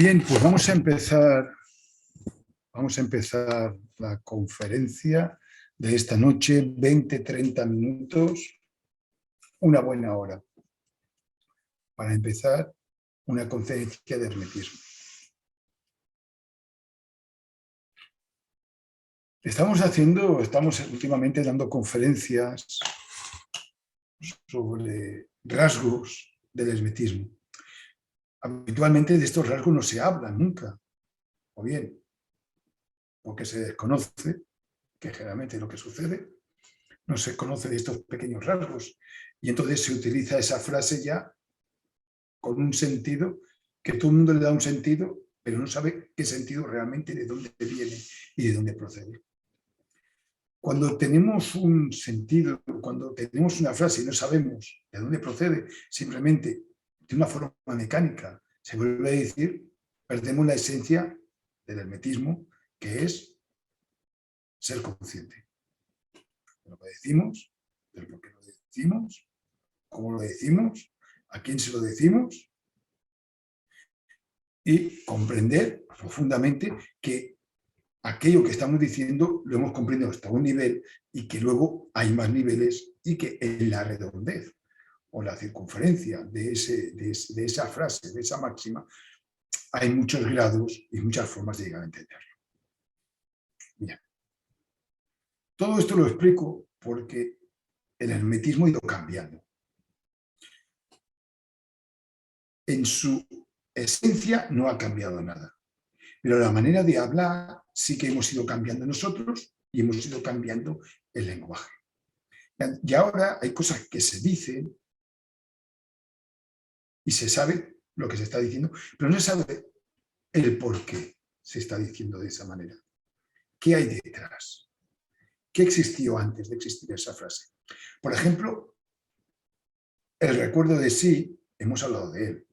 Bien, pues vamos a empezar la conferencia de esta noche, 20-30 minutos, una buena hora, para empezar una conferencia de hermetismo. Estamos últimamente dando conferencias sobre rasgos del hermetismo. Habitualmente de estos rasgos no se habla nunca, o bien porque se desconoce, que generalmente es lo que sucede, no se conoce de estos pequeños rasgos, y entonces se utiliza esa frase ya con un sentido, que todo el mundo le da un sentido, pero no sabe qué sentido realmente, de dónde viene y de dónde procede. Cuando tenemos un sentido, cuando tenemos una frase y no sabemos de dónde procede, simplemente de una forma mecánica, se vuelve a decir, perdemos la esencia del hermetismo, que es ser consciente de lo que decimos, de lo que lo decimos, cómo lo decimos, a quién se lo decimos, y comprender profundamente que aquello que estamos diciendo lo hemos comprendido hasta un nivel y que luego hay más niveles y que en la redondez o la circunferencia de esa frase, de esa máxima, hay muchos grados y muchas formas de llegar a entenderlo. Bien. Todo esto lo explico porque el hermetismo ha ido cambiando. En su esencia no ha cambiado nada, pero la manera de hablar sí que hemos ido cambiando nosotros y hemos ido cambiando el lenguaje. Y ahora hay cosas que se dicen y se sabe lo que se está diciendo, pero no se sabe el por qué se está diciendo de esa manera. ¿Qué hay detrás? ¿Qué existió antes de existir esa frase? Por ejemplo, el recuerdo de sí, hemos hablado de él.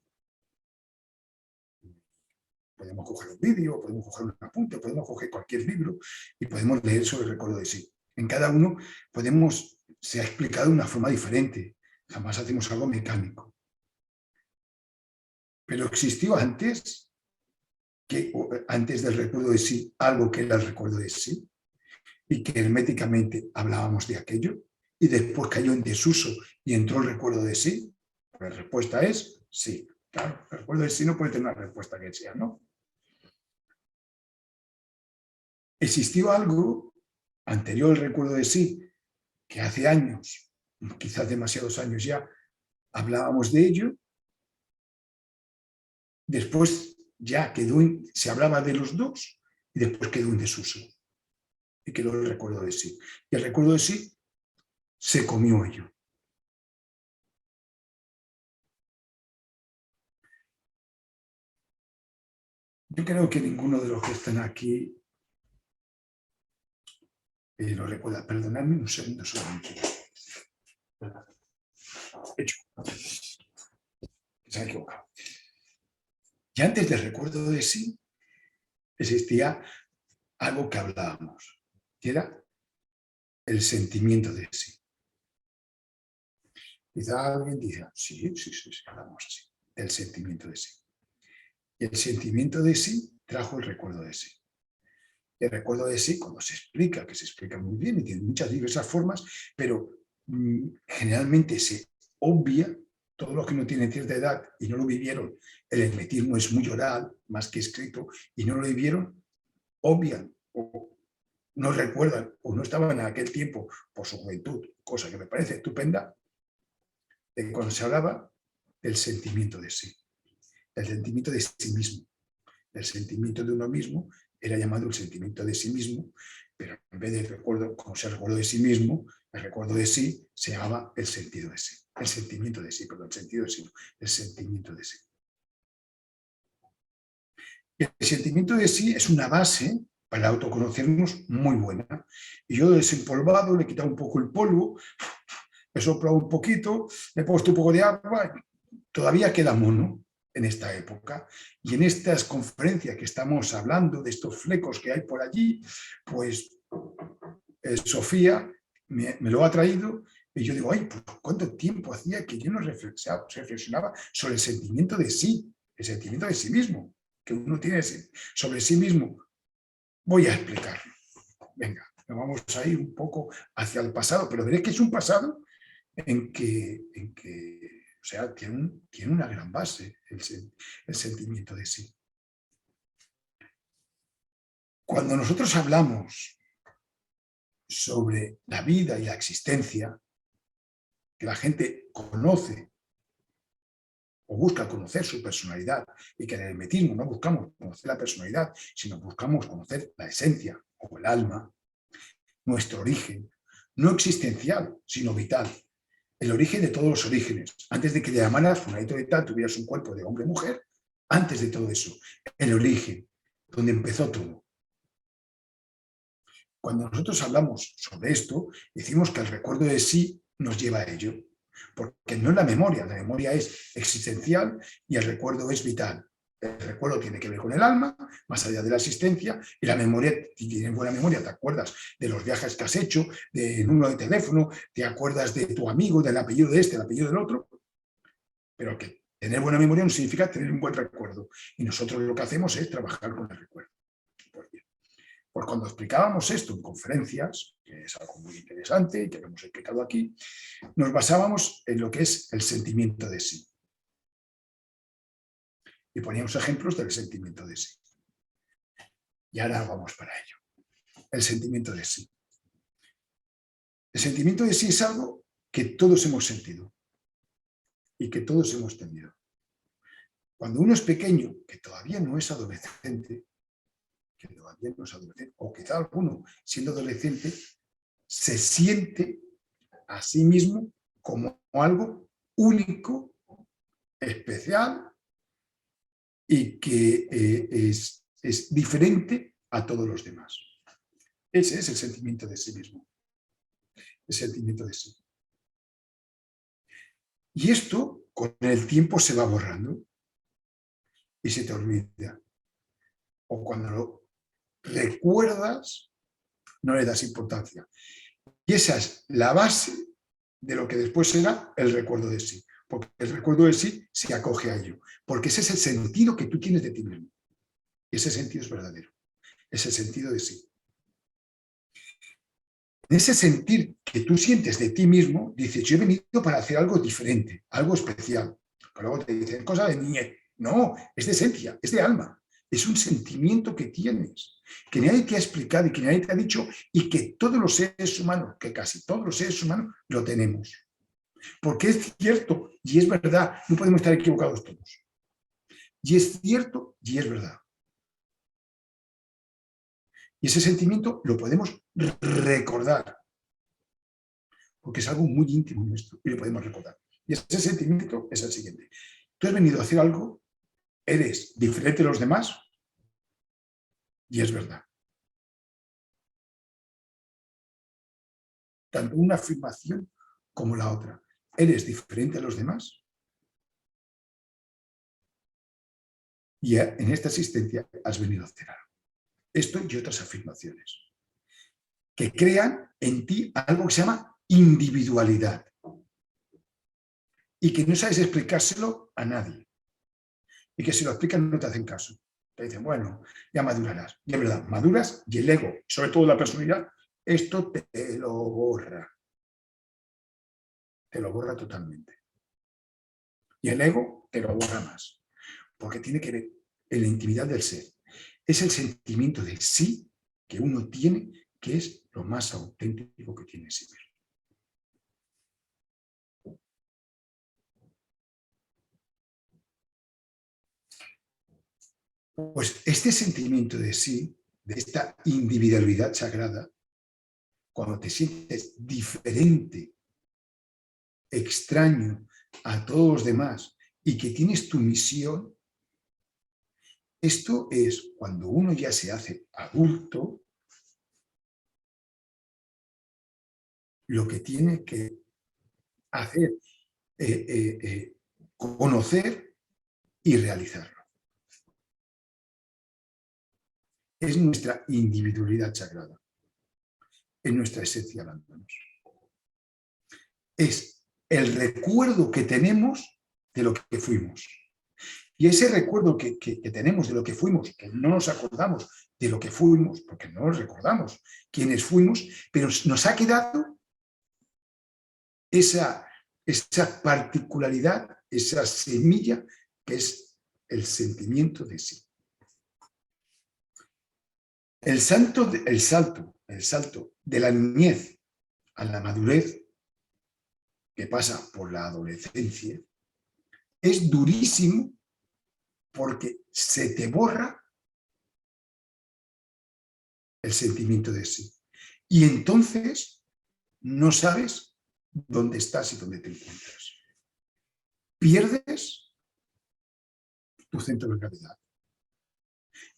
Podemos coger un vídeo, podemos coger un apunte, podemos coger cualquier libro y podemos leer sobre el recuerdo de sí. En cada uno se ha explicado de una forma diferente. Jamás hacemos algo mecánico. Pero existió antes del recuerdo de sí, algo que era el recuerdo de sí, y que herméticamente hablábamos de aquello, y después cayó en desuso y entró el recuerdo de sí. Pues la respuesta es sí. Claro, el recuerdo de sí no puede tener una respuesta que sea, ¿no? Existió algo anterior al recuerdo de sí, que hace años, quizás demasiados años ya, hablábamos de ello, después ya se hablaba de los dos y después quedó en desuso y quedó el recuerdo de sí. Y el recuerdo de sí se comió ello. Yo creo que ninguno de los que están aquí lo recuerda. Perdonadme un segundo solamente. Hecho. Se ha equivocado. Y antes del recuerdo de sí existía algo que hablábamos, que era el sentimiento de sí. Quizá alguien diga, sí, hablamos así, el sentimiento de sí. Y el sentimiento de sí trajo el recuerdo de sí. El recuerdo de sí, como se explica, que se explica muy bien y tiene muchas diversas formas, pero generalmente se obvia, todos los que no tienen cierta edad y no lo vivieron, el hermetismo es muy oral, más que escrito, y no lo vivieron, obvian o no recuerdan o no estaban en aquel tiempo por su juventud, cosa que me parece estupenda, de cuando se hablaba del sentimiento de sí, el sentimiento de sí mismo. El sentimiento de uno mismo era llamado el sentimiento de sí mismo, pero en vez del recuerdo, como se recuerdo de sí mismo, el recuerdo de sí se llamaba el sentido de sí. El sentimiento de sí, perdón, el sentido de sí, no, el sentimiento de sí. El sentimiento de sí es una base para autoconocernos muy buena. Y yo he desempolvado, le he quitado un poco el polvo, he soplado un poquito, le he puesto un poco de agua, todavía queda mono en esta época. Y en estas conferencias que estamos hablando, de estos flecos que hay por allí, pues Sofía me lo ha traído y yo digo, ay, pues ¿cuánto tiempo hacía que yo no reflexionaba sobre el sentimiento de sí, el sentimiento de sí mismo? que uno tiene sobre sí mismo. Voy a explicarlo. Venga, nos vamos a ir un poco hacia el pasado, pero veréis que es un pasado en que o sea, tiene una gran base el sentimiento de sí. Cuando nosotros hablamos sobre la vida y la existencia, que la gente conoce o busca conocer su personalidad, y que en el hermetismo no buscamos conocer la personalidad, sino buscamos conocer la esencia o el alma, nuestro origen, no existencial, sino vital, el origen de todos los orígenes, antes de que le llamaras fulanito de tal, tuvieras un cuerpo de hombre o mujer, antes de todo eso, el origen, donde empezó todo. Cuando nosotros hablamos sobre esto, decimos que el recuerdo de sí nos lleva a ello, porque no es la memoria es existencial y el recuerdo es vital. El recuerdo tiene que ver con el alma, más allá de la existencia, y la memoria, si tienes buena memoria, te acuerdas de los viajes que has hecho, del número de teléfono, te acuerdas de tu amigo, del apellido de este, el apellido del otro, pero que tener buena memoria no significa tener un buen recuerdo. Y nosotros lo que hacemos es trabajar con el recuerdo. Pues cuando explicábamos esto en conferencias, que es algo muy interesante y que hemos explicado aquí, nos basábamos en lo que es el sentimiento de sí. Y poníamos ejemplos del sentimiento de sí. Y ahora vamos para ello. El sentimiento de sí. El sentimiento de sí es algo que todos hemos sentido y que todos hemos tenido. Cuando uno es pequeño, que todavía no es adolescente, o quizá alguno siendo adolescente, se siente a sí mismo como algo único, especial y que es diferente a todos los demás. Ese es el sentimiento de sí mismo, el sentimiento de sí. Y esto con el tiempo se va borrando y se te olvida. O cuando lo recuerdas, no le das importancia. Y esa es la base de lo que después será el recuerdo de sí. Porque el recuerdo de sí se acoge a ello. Porque ese es el sentido que tú tienes de ti mismo. Y ese sentido es verdadero. Es el sentido de sí. En ese sentir que tú sientes de ti mismo, dices, yo he venido para hacer algo diferente, algo especial. Pero luego te dicen, cosa de niñez. No, es de esencia, es de alma. Es un sentimiento que tienes, que nadie te ha explicado y que nadie te ha dicho, y que todos los seres humanos, que casi todos los seres humanos, lo tenemos. Porque es cierto y es verdad, no podemos estar equivocados todos. Y es cierto y es verdad. Y ese sentimiento lo podemos recordar, porque es algo muy íntimo nuestro y lo podemos recordar. Y ese sentimiento es el siguiente. Tú has venido a hacer algo, eres diferente de los demás y es verdad. Tanto una afirmación como la otra. Eres diferente a los demás y en esta existencia has venido a hacer algo. Esto y otras afirmaciones que crean en ti algo que se llama individualidad y que no sabes explicárselo a nadie y que si lo explican no te hacen caso. Te dicen, bueno, ya madurarás. Y es verdad, maduras y el ego, sobre todo la personalidad, esto te lo borra. Te lo borra totalmente. Y el ego te lo borra más, porque tiene que ver en la intimidad del ser. Es el sentimiento de sí que uno tiene, que es lo más auténtico que tiene sí mismo. Pues este sentimiento de sí, de esta individualidad sagrada, cuando te sientes diferente, extraño a todos los demás y que tienes tu misión, esto es cuando uno ya se hace adulto, lo que tiene que hacer, conocer y realizarlo. Es nuestra individualidad sagrada, es nuestra esencia hablándonos. Es el recuerdo que tenemos de lo que fuimos. Y ese recuerdo que tenemos de lo que fuimos, que no nos acordamos de lo que fuimos, porque no nos recordamos quiénes fuimos, pero nos ha quedado esa particularidad, esa semilla que es el sentimiento de sí. El salto de la niñez a la madurez, que pasa por la adolescencia, es durísimo porque se te borra el sentimiento de sí. Y entonces no sabes dónde estás y dónde te encuentras. Pierdes tu centro de gravedad.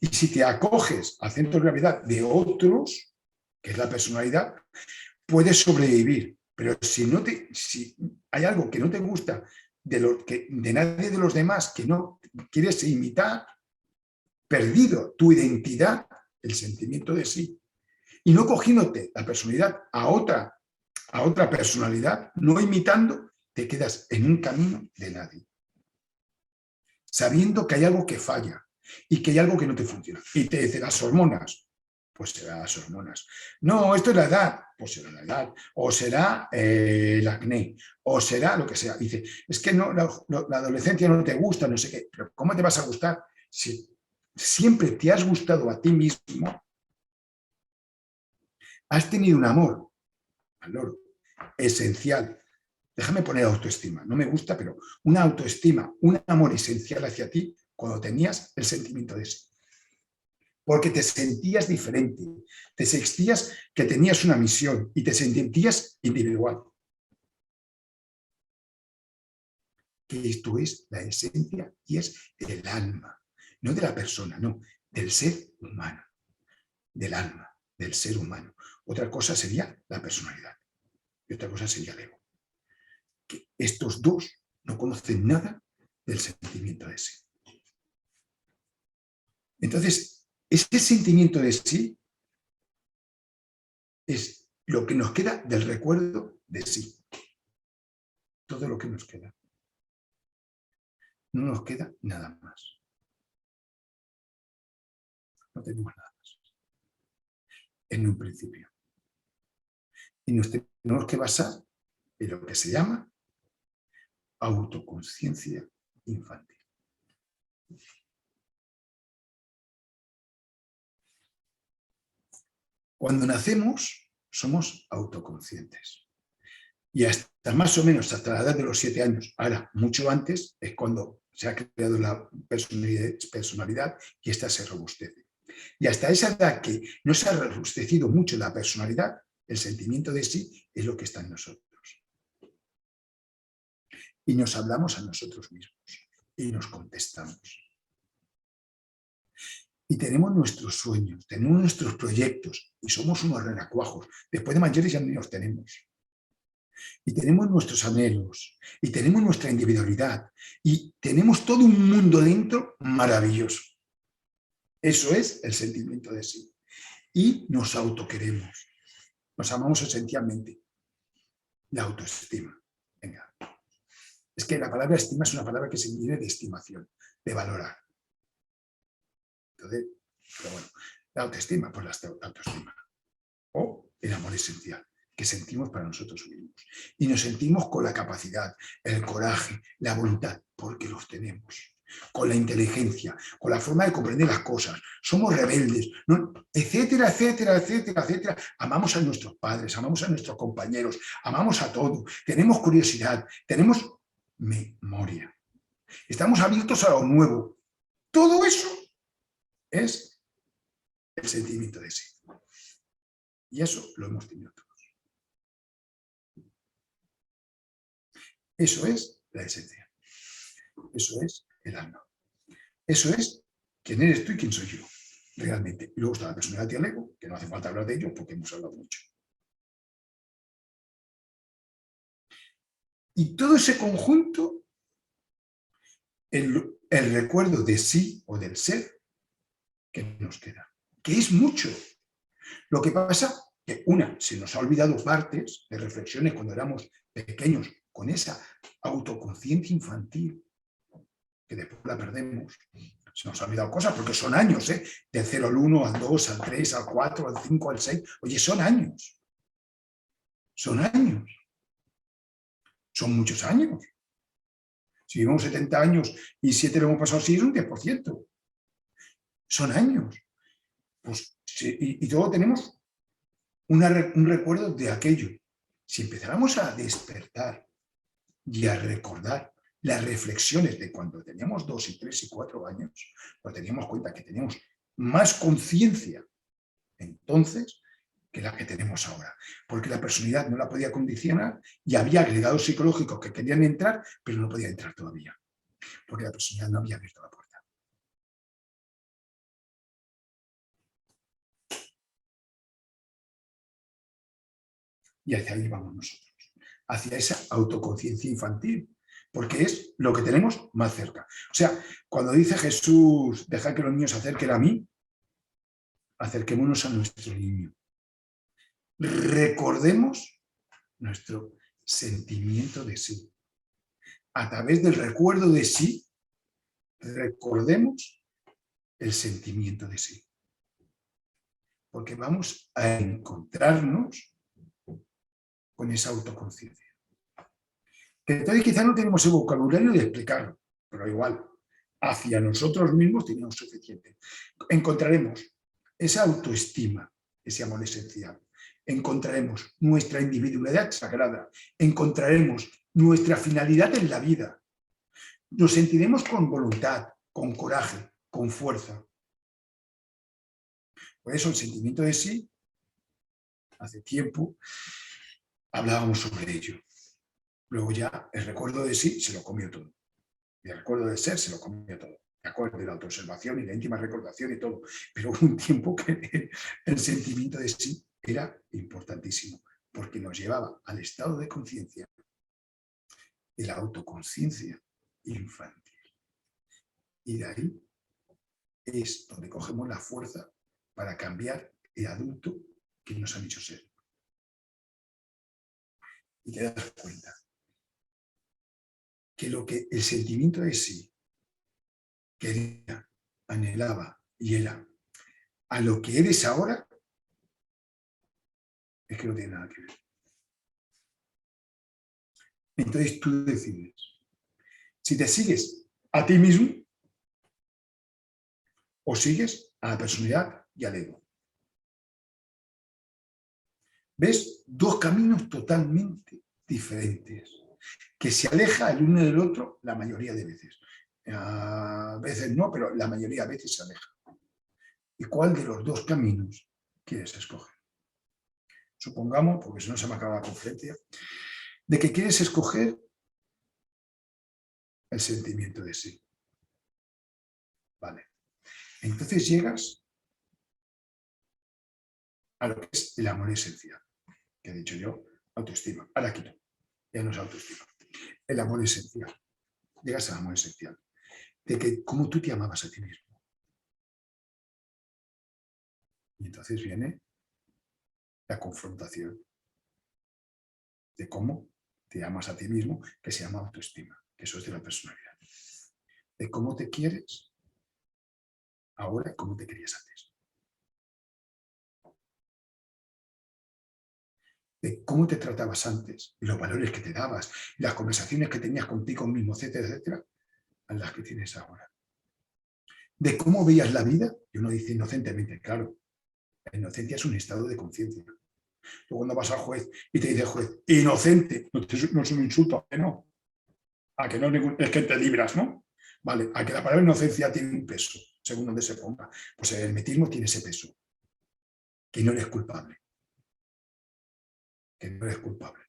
Y si te acoges al centro de gravedad de otros, que es la personalidad, puedes sobrevivir. Pero si hay algo que no te gusta de nadie de los demás, que no quieres imitar, perdido tu identidad, el sentimiento de sí, y no cogiéndote la personalidad a otra personalidad, no imitando, te quedas en un camino de nadie. Sabiendo que hay algo que falla y que hay algo que no te funciona. Y te dice las hormonas, pues será las hormonas. No, esto es la edad, pues será la edad. O será el acné, o será lo que sea. Dice, es que no, la adolescencia no te gusta, no sé qué. Pero ¿cómo te vas a gustar si siempre te has gustado a ti mismo? Has tenido un amor esencial. Déjame poner autoestima. No me gusta, pero una autoestima, un amor esencial hacia ti cuando tenías el sentimiento de sí. Porque te sentías diferente, te sentías que tenías una misión y te sentías individual. Que esto es la esencia y es el alma, no de la persona, no, del ser humano, del alma, del ser humano. Otra cosa sería la personalidad y otra cosa sería el ego. Que estos dos no conocen nada del sentimiento de sí. Entonces, ese sentimiento de sí es lo que nos queda del recuerdo de sí. Todo lo que nos queda. No nos queda nada más. No tenemos nada más. En un principio. Y nos tenemos que basar en lo que se llama autoconciencia infantil. Cuando nacemos, somos autoconscientes. Y hasta más o menos hasta la edad de los 7 años, ahora mucho antes, es cuando se ha creado la personalidad y esta se robustece. Y hasta esa edad que no se ha robustecido mucho la personalidad, el sentimiento de sí es lo que está en nosotros. Y nos hablamos a nosotros mismos y nos contestamos. Y tenemos nuestros sueños, tenemos nuestros proyectos y somos unos renacuajos. Después de mayores ya ni los tenemos. Y tenemos nuestros anhelos, y tenemos nuestra individualidad, y tenemos todo un mundo dentro maravilloso. Eso es el sentimiento de sí. Y nos autoqueremos, nos amamos esencialmente. La autoestima. Venga. Es que la palabra estima es una palabra que se viene de estimación, de valorar. Entonces, pero bueno, la autoestima, pues la autoestima. O el amor esencial que sentimos para nosotros mismos. Y nos sentimos con la capacidad, el coraje, la voluntad, porque los tenemos. Con la inteligencia, con la forma de comprender las cosas. Somos rebeldes, ¿no? Etcétera, etcétera, etcétera, etcétera. Amamos a nuestros padres, amamos a nuestros compañeros, amamos a todo. Tenemos curiosidad, tenemos memoria. Estamos abiertos a lo nuevo. Todo eso es el sentimiento de sí. Y eso lo hemos tenido todos. Eso es la esencia. Eso es el alma. Eso es quién eres tú y quién soy yo, realmente. Y luego está la personalidad y el ego, que no hace falta hablar de ello porque hemos hablado mucho. Y todo ese conjunto, el recuerdo de sí o del ser, que nos queda. Que es mucho. Lo que pasa que, se nos ha olvidado partes de reflexiones cuando éramos pequeños, con esa autoconciencia infantil, que después la perdemos. Se nos han olvidado cosas porque son años, ¿eh? Del 0 al 1, al 2, al 3, al 4, al 5, al 6. Oye, son años. Son años. Son muchos años. Si vivimos 70 años y 7 lo hemos pasado así, es un 10%. Son años. Pues, y todos tenemos un recuerdo de aquello. Si empezáramos a despertar y a recordar las reflexiones de cuando teníamos 2 y 3 y 4 años, nos teníamos cuenta que teníamos más conciencia entonces que la que tenemos ahora. Porque la personalidad no la podía condicionar y había agregados psicológicos que querían entrar, pero no podían entrar todavía. Porque la personalidad no había abierto la puerta. Y hacia ahí vamos nosotros. Hacia esa autoconciencia infantil. Porque es lo que tenemos más cerca. O sea, cuando dice Jesús, deja que los niños se acerquen a mí, acerquémonos a nuestro niño. Recordemos nuestro sentimiento de sí. A través del recuerdo de sí, recordemos el sentimiento de sí. Porque vamos a encontrarnos con esa autoconciencia. Entonces quizá no tenemos el vocabulario de explicarlo, pero igual, hacia nosotros mismos tenemos suficiente. Encontraremos esa autoestima, ese amor esencial. Encontraremos nuestra individualidad sagrada. Encontraremos nuestra finalidad en la vida. Nos sentiremos con voluntad, con coraje, con fuerza. Por eso el sentimiento de sí, hace tiempo, hablábamos sobre ello. Luego ya el recuerdo de sí se lo comió todo. Y el recuerdo de ser se lo comió todo. De acuerdo, de la autoobservación y la íntima recordación y todo. Pero hubo un tiempo que el sentimiento de sí era importantísimo, porque nos llevaba al estado de conciencia, de la autoconciencia infantil. Y de ahí es donde cogemos la fuerza para cambiar el adulto que nos han hecho ser. Y te das cuenta que lo que el sentimiento de sí quería, anhelaba y era a lo que eres ahora, es que no tiene nada que ver. Entonces tú decides si te sigues a ti mismo o sigues a la personalidad y al ego. ¿Ves? Dos caminos totalmente diferentes, que se aleja el uno del otro la mayoría de veces. A veces no, pero la mayoría de veces se aleja. ¿Y cuál de los dos caminos quieres escoger? Supongamos, porque si no se me acaba la conferencia, de que quieres escoger el sentimiento de sí. Vale. Entonces llegas a lo que es el amor esencial, que he dicho yo, autoestima. Ahora quito, ya no es autoestima. El amor esencial. Llegas al amor esencial. De que cómo tú te amabas a ti mismo. Y entonces viene la confrontación de cómo te amas a ti mismo, que se llama autoestima, que eso es de la personalidad. De cómo te quieres ahora, cómo te querías antes. De cómo te tratabas antes, y los valores que te dabas, y las conversaciones que tenías contigo mismo, etcétera, etcétera, a las que tienes ahora. De cómo veías la vida, y uno dice inocentemente, claro, la inocencia es un estado de conciencia. Tú cuando vas al juez y te dice el juez, inocente, no es un insulto, ¿a que no? A que no es que te libras, ¿no? Vale, a que la palabra inocencia tiene un peso, según donde se ponga. Pues el hermetismo tiene ese peso, que no eres culpable. Que no eres culpable.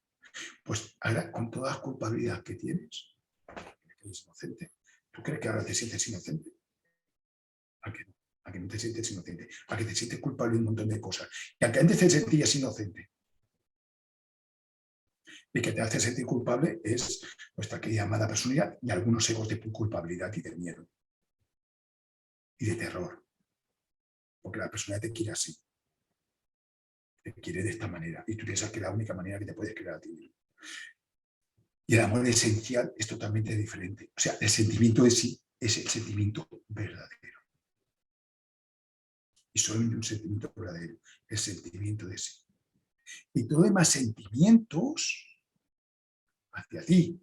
Pues ahora, con toda la culpabilidad que tienes, que eres inocente, ¿tú crees que ahora te sientes inocente? ¿A que no? A que no te sientes inocente, a que te sientes culpable de un montón de cosas. Y a que antes te sentías inocente. Y que te hace sentir culpable es nuestra querida amada personalidad y algunos egos de culpabilidad y de miedo. Y de terror. Porque la personalidad te quiere así. Te quiere de esta manera. Y tú piensas que es la única manera que te puedes crear a ti mismo. Y el amor esencial es totalmente diferente. O sea, el sentimiento de sí es el sentimiento verdadero. Y solamente un sentimiento verdadero, el sentimiento de sí. Y todos los demás sentimientos hacia ti,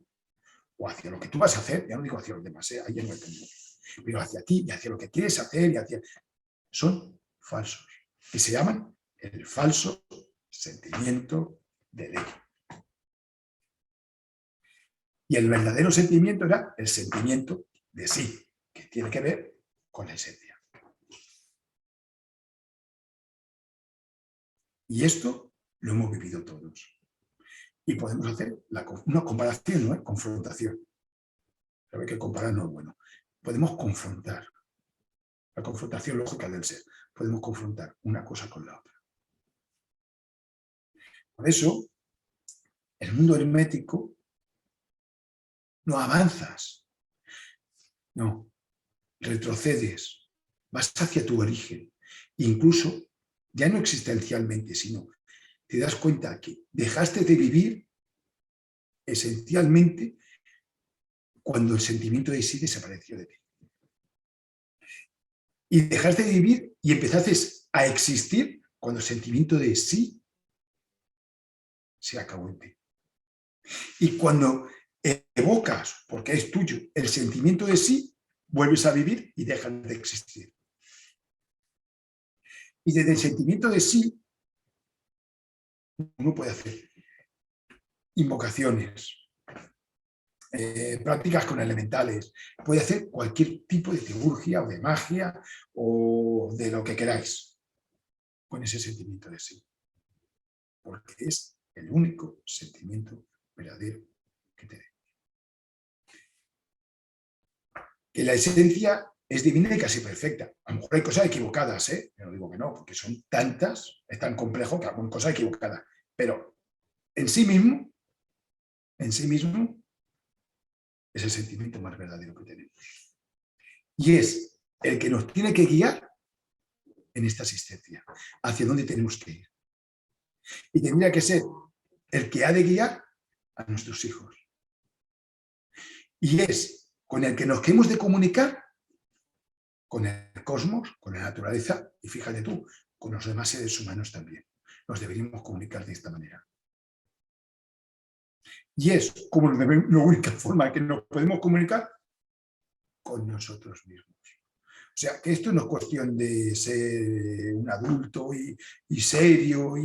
o hacia lo que tú vas a hacer, ya no digo hacia los demás, ahí ya no he entendido, pero hacia ti y hacia lo que quieres hacer, son falsos, que se llaman el falso sentimiento del ego. Y el verdadero sentimiento era el sentimiento de sí, que tiene que ver con la esencia. Y esto lo hemos vivido todos. Y podemos hacer una comparación, ¿no? Confrontación. Sabes que comparar no es bueno. Podemos confrontar. La confrontación lógica del ser. Podemos confrontar una cosa con la otra. Por eso, el mundo hermético no avanzas. No, retrocedes. Vas hacia tu origen. Incluso, ya no existencialmente, sino te das cuenta que dejaste de vivir esencialmente cuando el sentimiento de sí desapareció de ti. Y dejaste de vivir y empezaste a existir cuando el sentimiento de sí se acabó en ti. Y cuando evocas, porque es tuyo, el sentimiento de sí, vuelves a vivir y dejas de existir. Y desde el sentimiento de sí, uno puede hacer invocaciones, prácticas con elementales, puede hacer cualquier tipo de teurgia o de magia o de lo que queráis con ese sentimiento de sí. Porque es el único sentimiento verdadero que tenemos. Que la esencia es divina y casi perfecta. A lo mejor hay cosas equivocadas, ¿eh? Yo no digo que no, porque son tantas, es tan complejo que hay cosas equivocadas. Pero en sí mismo es el sentimiento más verdadero que tenemos. Y es el que nos tiene que guiar en esta existencia, hacia dónde tenemos que ir. Y tendría que ser el que ha de guiar a nuestros hijos. Y es con el que nos queremos de comunicar con el cosmos, con la naturaleza, y fíjate tú, con los demás seres humanos también. Nos deberíamos comunicar de esta manera. Y es como la única forma que nos podemos comunicar con nosotros mismos. O sea, que esto no es cuestión de ser un adulto y serio,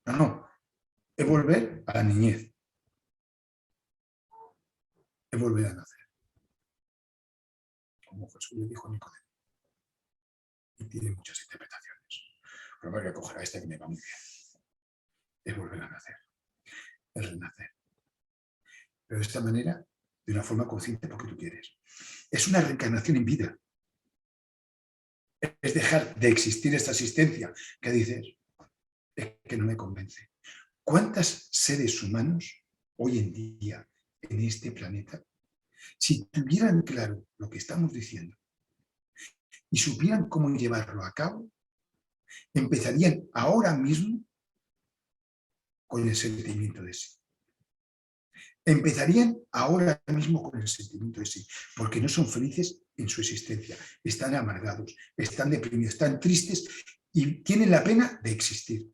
no, es volver a la niñez. Es volver a nacer. Como Jesús le dijo a Nicodemo. Y tiene muchas interpretaciones. Pero voy a coger a esta que me va muy bien. Es volver a nacer. Es renacer. Pero de esta manera, de una forma consciente porque tú quieres. Es una reencarnación en vida. Es dejar de existir esta existencia que dices, es que no me convence. ¿Cuántos seres humanos hoy en día en este planeta, si tuvieran claro lo que estamos diciendo y supieran cómo llevarlo a cabo, empezarían ahora mismo con el sentimiento de sí? Empezarían ahora mismo con el sentimiento de sí, porque no son felices en su existencia, están amargados, están deprimidos, están tristes y tienen la pena de existir.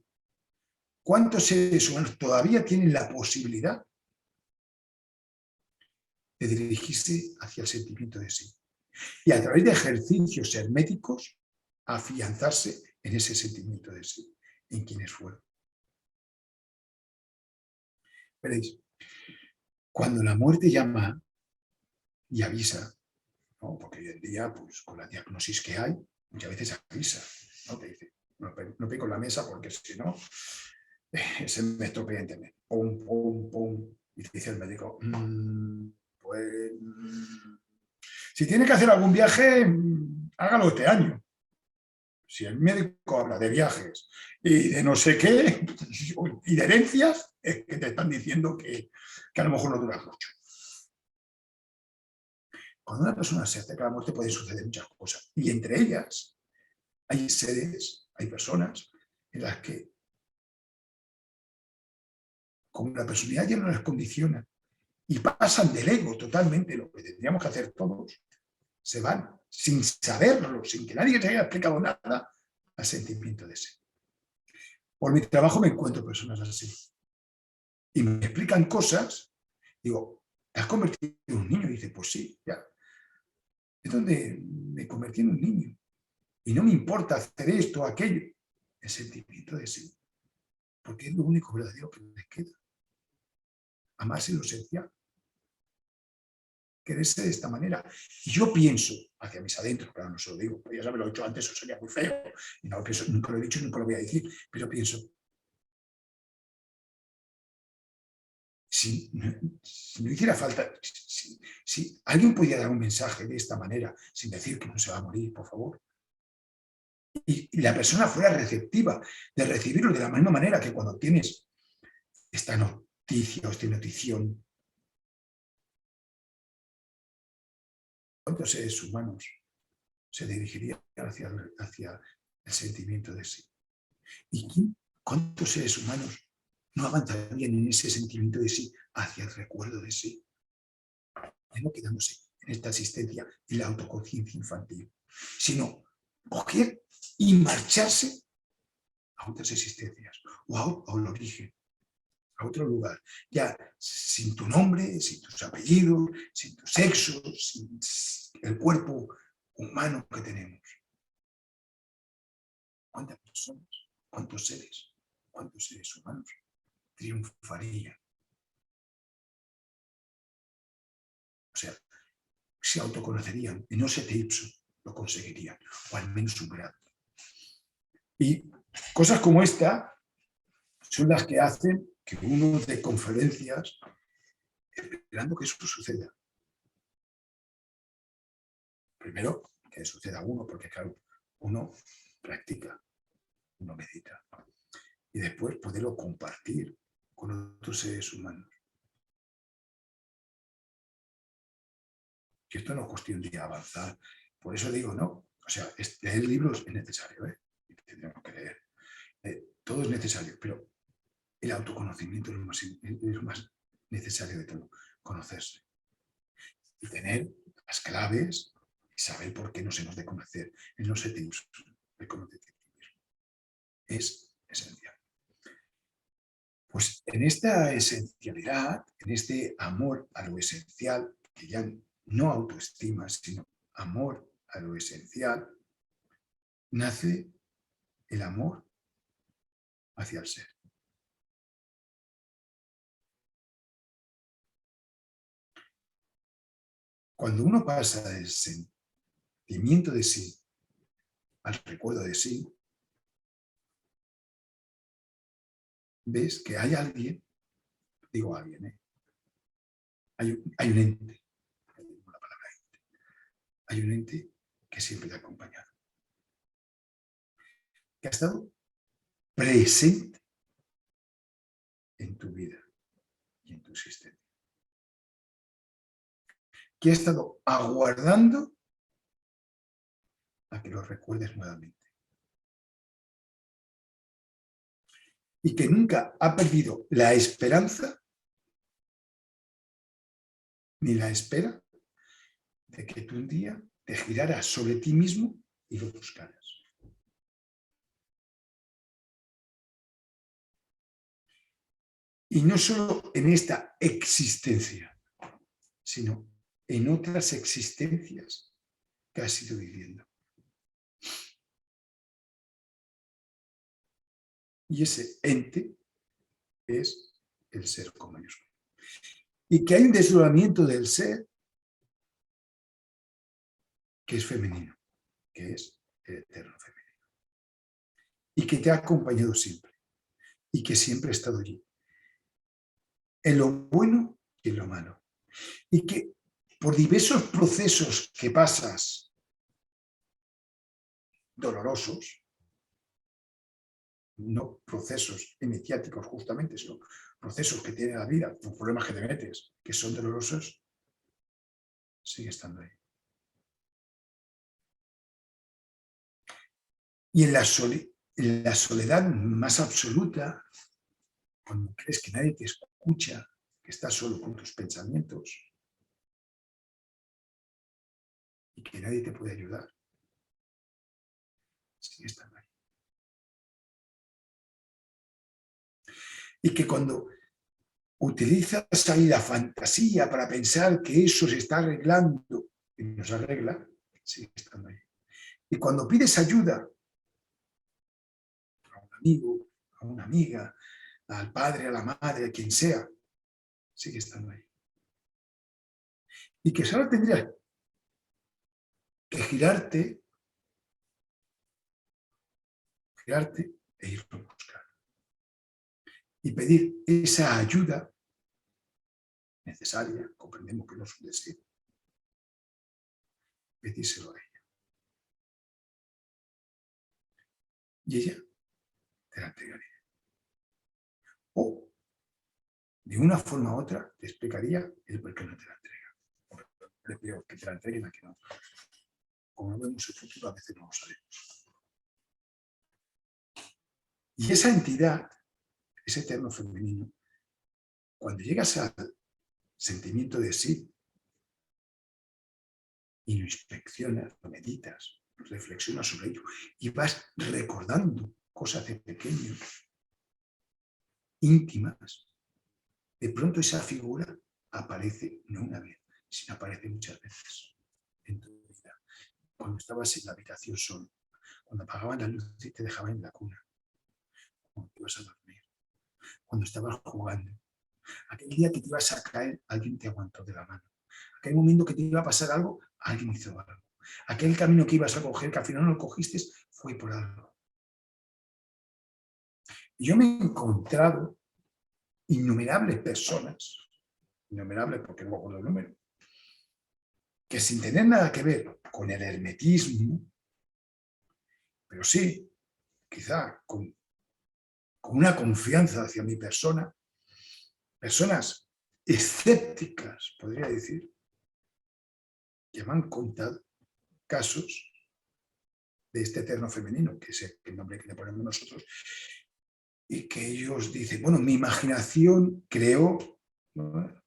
¿Cuántos seres humanos todavía tienen la posibilidad de dirigirse hacia el sentimiento de sí? Y a través de ejercicios herméticos, afianzarse en ese sentimiento de sí, en quienes fueron. Veréis, cuando la muerte llama y avisa, ¿no? Porque hoy en día, pues, con la diagnosis que hay, muchas veces avisa, ¿no? Te dice, no pico la mesa porque si no, se me estropea internet. Pum, pum, pum. Y te dice el médico, pues, si tiene que hacer algún viaje, hágalo este año. Si el médico habla de viajes y de no sé qué, y de herencias, es que te están diciendo que a lo mejor no duras mucho. Cuando una persona se acerca a la muerte pueden suceder muchas cosas. Y entre ellas hay seres, hay personas en las que, como la personalidad ya no les condiciona y pasan del ego totalmente, lo que tendríamos que hacer todos, se van sin saberlo, sin que nadie se haya explicado nada, al sentimiento de sí. Por mi trabajo me encuentro personas así. Y me explican cosas, digo, ¿te has convertido en un niño? Y dice, pues sí, ya. Es donde me convertí en un niño. Y no me importa hacer esto o aquello. El sentimiento de sí. Porque es lo único verdadero que les queda. Amarse lo esencial. Quererse de esta manera. Y yo pienso hacia mis adentros, claro, no se lo digo, pues ya sabes, lo he dicho antes, eso sería muy feo. Y no lo pienso, nunca lo he dicho y nunca lo voy a decir, pero pienso, si no hiciera falta, si alguien pudiera dar un mensaje de esta manera, sin decir que no se va a morir, por favor, y la persona fuera receptiva de recibirlo de la misma manera que cuando tienes esta noticia o esta notición, ¿cuántos seres humanos se dirigirían hacia el sentimiento de sí? ¿Y cuántos seres humanos no avanzarían en ese sentimiento de sí hacia el recuerdo de sí? Ya no quedándose en esta asistencia y la autoconciencia infantil, sino coger y marcharse a otras existencias o al origen, a otro lugar, ya sin tu nombre, sin tus apellidos, sin tu sexo, sin el cuerpo humano que tenemos. ¿Cuántas personas, cuántos seres humanos triunfarían? O sea, se autoconocerían y no se te ipso lo conseguirían, o al menos superarlo. Y cosas como esta son las que hacen que uno dé conferencias esperando que eso suceda. Primero, que suceda uno, porque claro, uno practica, uno medita. Y después poderlo compartir con otros seres humanos. Que esto no es cuestión de avanzar. Por eso digo, no. O sea, leer libros es necesario, ¿eh? Tendremos que leer. Todo es necesario, pero el autoconocimiento es lo más necesario de todo. Conocerse. Y tener las claves y saber por qué nos hemos de conocer. El no se te usa, el conocerte a ti mismo. Es esencial. Pues en esta esencialidad, en este amor a lo esencial, que ya no autoestima, sino amor a lo esencial, nace el amor hacia el ser. Cuando uno pasa del sentimiento de sí al recuerdo de sí, ves que hay alguien, digo alguien, hay un ente, hay un ente que siempre te ha acompañado, que ha estado presente en tu vida y en tu existencia, que ha estado aguardando a que lo recuerdes nuevamente. Y que nunca ha perdido la esperanza ni la espera de que tú un día te giraras sobre ti mismo y lo buscaras. Y no solo en esta existencia, sino en otras existencias que has ido viviendo. Y ese ente es el ser con mayúscula. Y que hay un desdoblamiento del ser que es femenino, que es el eterno femenino. Y que te ha acompañado siempre. Y que siempre ha estado allí. En lo bueno y en lo malo. Y que por diversos procesos que pasas dolorosos, no procesos iniciáticos justamente, sino procesos que tiene la vida, problemas que te metes, que son dolorosos, sigue estando ahí. Y en la soledad más absoluta, cuando crees que nadie te escucha, que estás solo con tus pensamientos, y que nadie te puede ayudar, sigue estando ahí. Y que cuando utilizas ahí la fantasía para pensar que eso se está arreglando y no se arregla, sigue estando ahí. Y cuando pides ayuda a un amigo, a una amiga, al padre, a la madre, a quien sea, sigue estando ahí. Y que solo tendrías que girarte e irlo a buscar. Y pedir esa ayuda necesaria, comprendemos que no es un deseo, pedírselo a ella. Y ella te la entregaría. O, de una forma u otra, te explicaría el por qué no te la entrega. Le pido que te la entreguen a que no. Como no vemos el futuro, a veces no lo sabemos. Y esa entidad, ese eterno femenino, cuando llegas al sentimiento de sí y lo inspeccionas, lo meditas, reflexionas sobre ello y vas recordando cosas de pequeño, íntimas, de pronto esa figura aparece no una vez, sino aparece muchas veces en tu vida. Cuando estabas en la habitación solo, cuando apagaban la luz y te dejaban en la cuna, cuando te ibas a dormir, cuando estabas jugando, aquel día que te ibas a caer, alguien te aguantó de la mano. Aquel momento que te iba a pasar algo, alguien hizo algo. Aquel camino que ibas a coger, que al final no lo cogiste, fue por algo. Y yo me he encontrado innumerables personas, innumerables porque no me acuerdo el número, que sin tener nada que ver con el hermetismo, pero sí, quizá con una confianza hacia mi persona, personas escépticas, podría decir, que me han contado casos de este eterno femenino, que es el nombre que le ponemos nosotros, y que ellos dicen, bueno, mi imaginación creó, ¿no?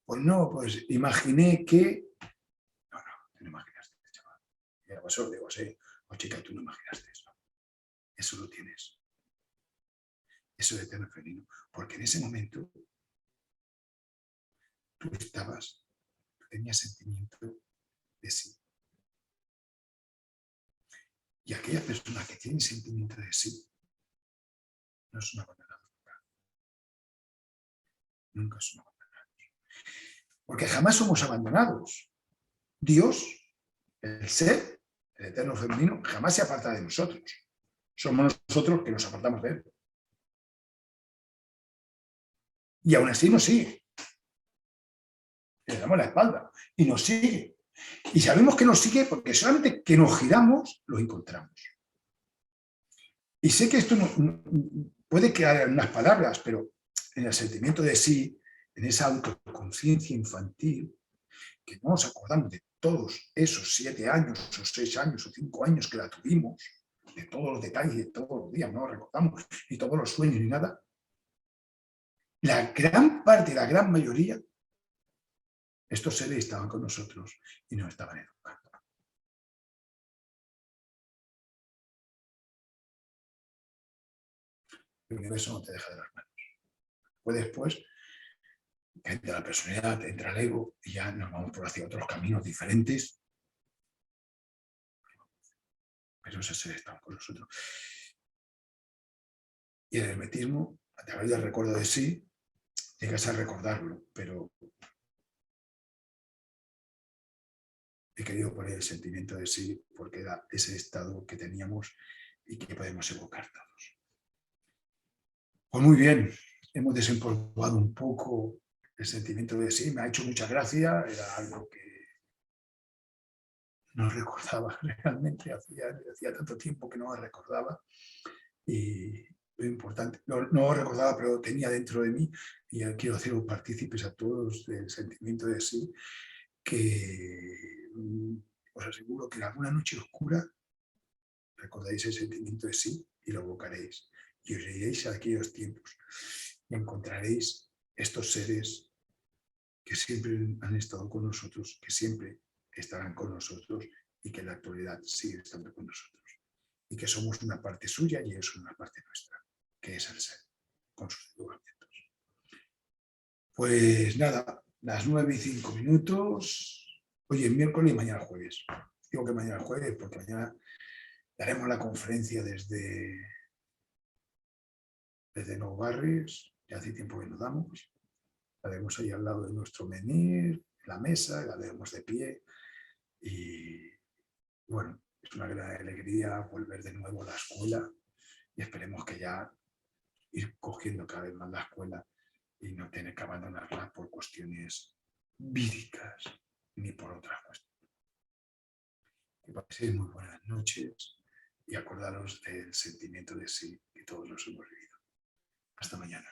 Pues no, pues imaginé que... No, tú no imaginaste, chaval. Y algo eso lo digo así, o chica, tú no imaginaste eso. Eso lo tienes. Eso es eterno femenino. Porque en ese momento tú tenías sentimiento de sí. Y aquella persona que tiene sentimiento de sí no es una abandonada nunca. Nunca es una abandonada. Porque jamás somos abandonados. Dios, el ser, el eterno femenino, jamás se aparta de nosotros. Somos nosotros que nos apartamos de él. Y aún así nos sigue. Le damos la espalda y nos sigue. Y sabemos que nos sigue porque solamente que nos giramos lo encontramos. Y sé que esto no puede quedar en unas palabras, pero en el sentimiento de sí, en esa autoconciencia infantil, que no nos acordamos de todos esos 7 años, o 6 años, o 5 años que la tuvimos, de todos los detalles, de todos los días, no nos recordamos, ni todos los sueños, ni nada. La gran parte, la gran mayoría, estos seres estaban con nosotros y nos estaban educando. El universo no te deja de las manos. Pues después entra la personalidad, entra el ego y ya nos vamos por hacia otros caminos diferentes. Pero esos seres estaban con nosotros. Y el hermetismo, a través del recuerdo de sí, llegas a recordarlo, pero he querido poner el sentimiento de sí porque era ese estado que teníamos y que podemos evocar todos. Pues muy bien, hemos desempolvado un poco el sentimiento de sí, me ha hecho mucha gracia, era algo que no recordaba realmente, hacía tanto tiempo que no lo recordaba y lo importante, no lo recordaba pero lo tenía dentro de mí y quiero haceros partícipes a todos del sentimiento de sí, que os aseguro que en alguna noche oscura recordaréis el sentimiento de sí y lo evocaréis y os iréis a aquellos tiempos y encontraréis estos seres que siempre han estado con nosotros, que siempre estarán con nosotros y que en la actualidad sigue estando con nosotros. Y que somos una parte suya y ellos son una parte nuestra, que es el ser, con sus equivocamientos. Pues nada, las 9:05. Oye, miércoles y mañana jueves. Digo que mañana jueves porque mañana daremos la conferencia desde Nou Barris, ya hace tiempo que nos damos. La haremos ahí al lado de nuestro menir, la mesa, la haremos de pie. Y bueno, es una gran alegría volver de nuevo a la escuela y esperemos que ya ir cogiendo cada vez más la escuela y no tener que abandonarla por cuestiones víricas ni por otras cuestiones. Que paséis muy buenas noches y acordaros del sentimiento de sí que todos los hemos vivido. Hasta mañana.